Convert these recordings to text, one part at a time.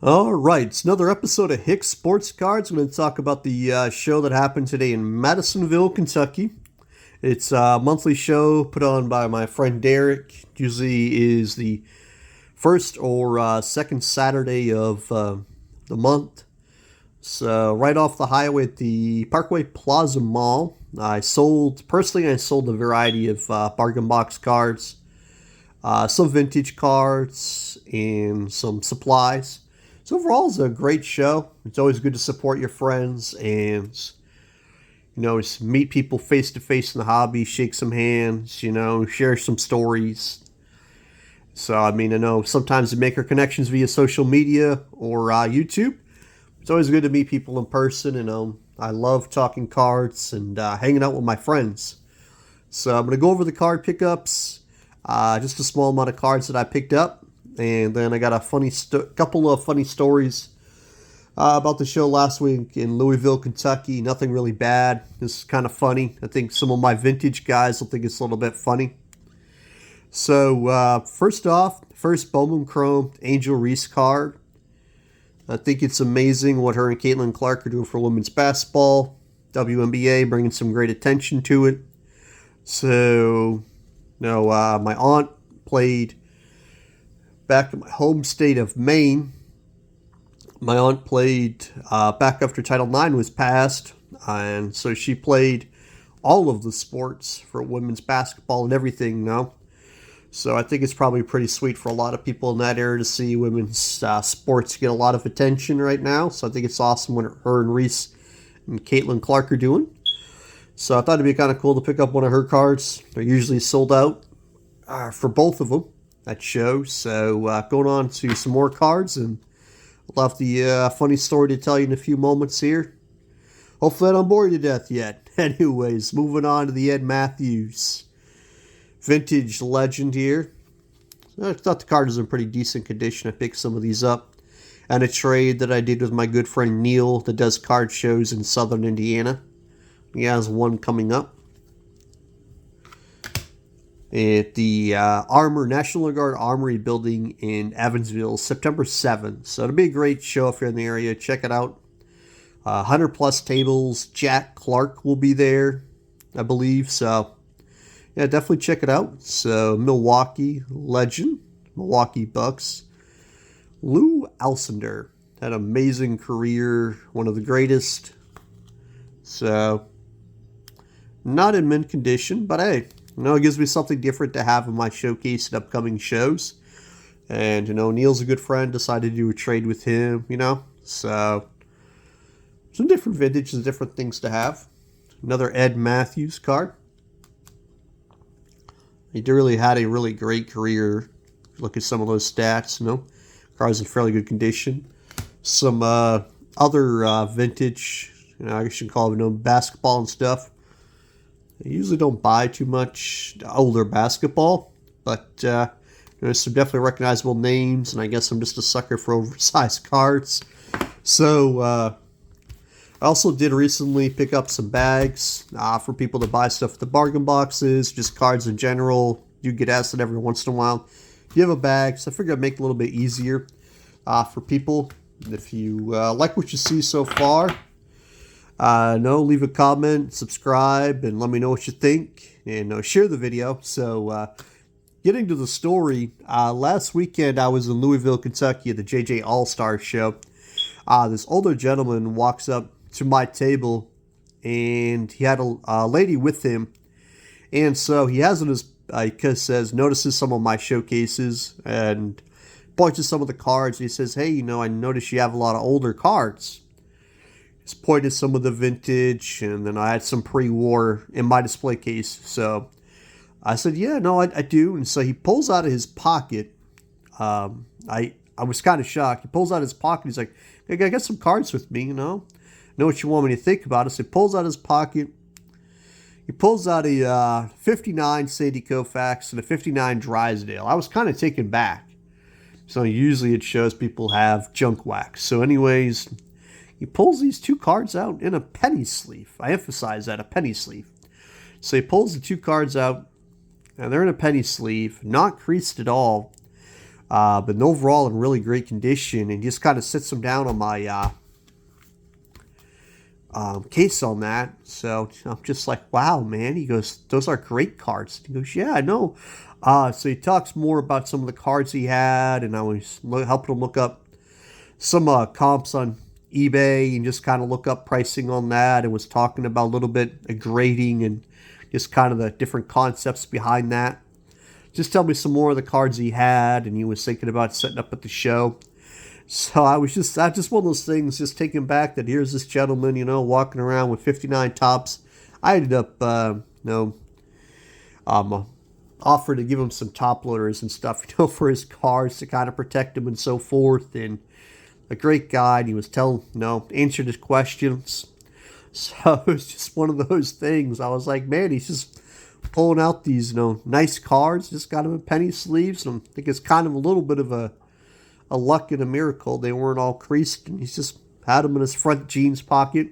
All right, it's another episode of Hicks Sports Cards. I'm going to talk about the show that happened today in Madisonville, Kentucky. It's a monthly show put on by my friend Derek. Usually is the first or second Saturday of the month. So right off the highway at the Parkway Plaza Mall, I sold a variety of bargain box cards, some vintage cards, and some supplies. So overall, it's a great show. It's always good to support your friends and just meet people face to face in the hobby, shake some hands, share some stories. So I know sometimes you make our connections via social media or YouTube. It's always good to meet people in person, and I love talking cards and hanging out with my friends. So I'm gonna go over the card pickups, just a small amount of cards that I picked up. And then I got a couple of funny stories about the show last week in Louisville, Kentucky. Nothing really bad. It's kind of funny. I think some of my vintage guys will think it's a little bit funny. So first Bowman Chrome Angel Reese card. I think it's amazing what her and Caitlin Clark are doing for women's basketball. WNBA bringing some great attention to it. So, my aunt played back in my home state of Maine. My aunt played back after Title IX was passed, and so she played all of the sports for women's basketball and everything now. So I think it's probably pretty sweet for a lot of people in that area to see women's sports get a lot of attention right now. So I think it's awesome what her and Reese and Caitlin Clark are doing. So I thought it'd be kind of cool to pick up one of her cards. They're usually sold out for both of them at shows. So going on to some more cards, and I'll have the funny story to tell you in a few moments here. Hopefully I don't bore you to death yet. Anyways, moving on to the Ed Matthews vintage legend here. I thought the card was in pretty decent condition. I picked some of these up and a trade that I did with my good friend Neil that does card shows in southern Indiana. He has one coming up at the National Guard Armory building in Evansville, September 7th. So it'll be a great show if you're in the area. Check it out. 100 plus tables. Jack Clark will be there, I believe. So yeah, definitely check it out. So Milwaukee legend, Milwaukee Bucks. Lou Alcindor had an amazing career, one of the greatest. So not in mint condition, but hey, it gives me something different to have in my showcase at upcoming shows. And, Neil's a good friend. Decided to do a trade with him, So, some different vintages, different things to have. Another Ed Matthews card. He really had a really great career. Look at some of those stats, Card's in fairly good condition. Some other vintage, I guess you can call it, basketball and stuff. I usually don't buy too much older basketball, but there's some definitely recognizable names, and I guess I'm just a sucker for oversized cards. So I also did recently pick up some bags for people to buy stuff at the bargain boxes, just cards in general. You get asked it every once in a while. If you have a bag, so I figured I'd make it a little bit easier for people. If you like what you see so far, leave a comment, subscribe, and let me know what you think, and share the video. So, getting to the story, last weekend I was in Louisville, Kentucky at the JJ All-Star Show. This older gentleman walks up to my table, and he had a lady with him, and so he has in his, notices some of my showcases, and points to some of the cards, and he says, hey, I noticed you have a lot of older cards. He's pointed some of the vintage, and then I had some pre-war in my display case. So I said, yeah, no, I do. And so he pulls out of his pocket. I was kind of shocked. He pulls out his pocket. He's like, hey, I got some cards with me, Know what you want me to think about it. So he pulls out his pocket. He pulls out a 59 Sandy Koufax and a 59 Drysdale. I was kind of taken back. So usually it shows people have junk wax. So anyways, he pulls these two cards out in a penny sleeve. I emphasize that, a penny sleeve. So he pulls the two cards out, and they're in a penny sleeve, not creased at all. but overall in really great condition, and just kind of sits them down on my case on that. So I'm just like, wow, man. He goes, those are great cards. He goes, yeah, I know. So he talks more about some of the cards he had, and I was helping him look up some comps on eBay and just kind of look up pricing on that, and was talking about a little bit of grading and just kind of the different concepts behind that. Just tell me some more of the cards he had, and he was thinking about setting up at the show. So I just one of those things, just taken back that here's this gentleman, walking around with 59 tops. I ended up, offered to give him some top loaders and stuff, for his cards to kind of protect him and so forth. And a great guy, and he was answered his questions. So it was just one of those things. I was like, man, he's just pulling out these, nice cards, just got them in penny sleeves. And I think it's kind of a little bit of a luck and a miracle. They weren't all creased, and he's just had them in his front jeans pocket.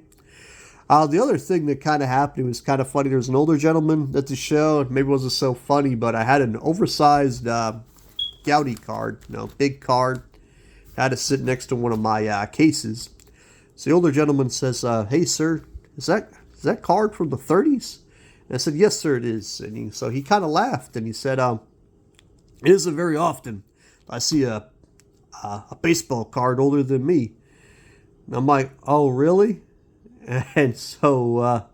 The other thing that kind of happened, it was kind of funny. There was an older gentleman at the show. Maybe it wasn't so funny, but I had an oversized Gouty card, big card. I had to sit next to one of my cases. So the older gentleman says, hey, sir, is that card from the 30s? And I said, yes, sir, it is. And so he kind of laughed, and he said, it isn't very often I see a baseball card older than me. And I'm like, oh, really? And so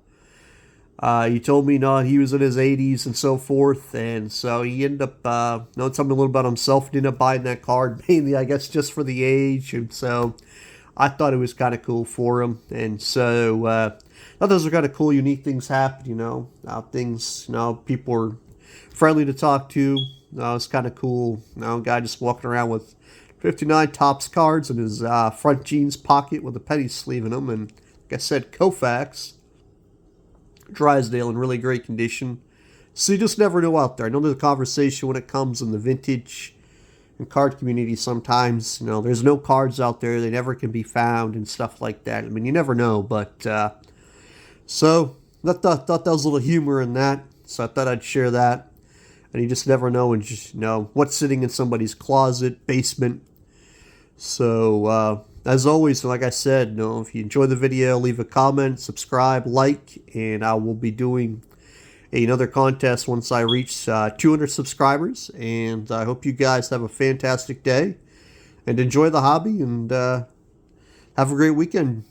he told me he was in his 80s and so forth. And so he ended up telling me a little about himself. He ended up buying that card mainly, I guess, just for the age. And so I thought it was kind of cool for him. And so I thought those were kind of cool, unique things happen, things, people are friendly to talk to. It's kind of cool. Guy just walking around with 59 tops cards in his front jeans pocket with a penny sleeve in them. And like I said, Koufax, Drysdale in really great condition. So you just never know out there. I know there's a conversation when it comes in the vintage and card community sometimes. There's no cards out there. They never can be found and stuff like that. I mean, you never know. But so I thought that was a little humor in that. So I thought I'd share that. And you just never know, and just what's sitting in somebody's closet, basement. So as always, like I said, if you enjoy the video, leave a comment, subscribe, like, and I will be doing another contest once I reach 200 subscribers. And I hope you guys have a fantastic day and enjoy the hobby, and have a great weekend.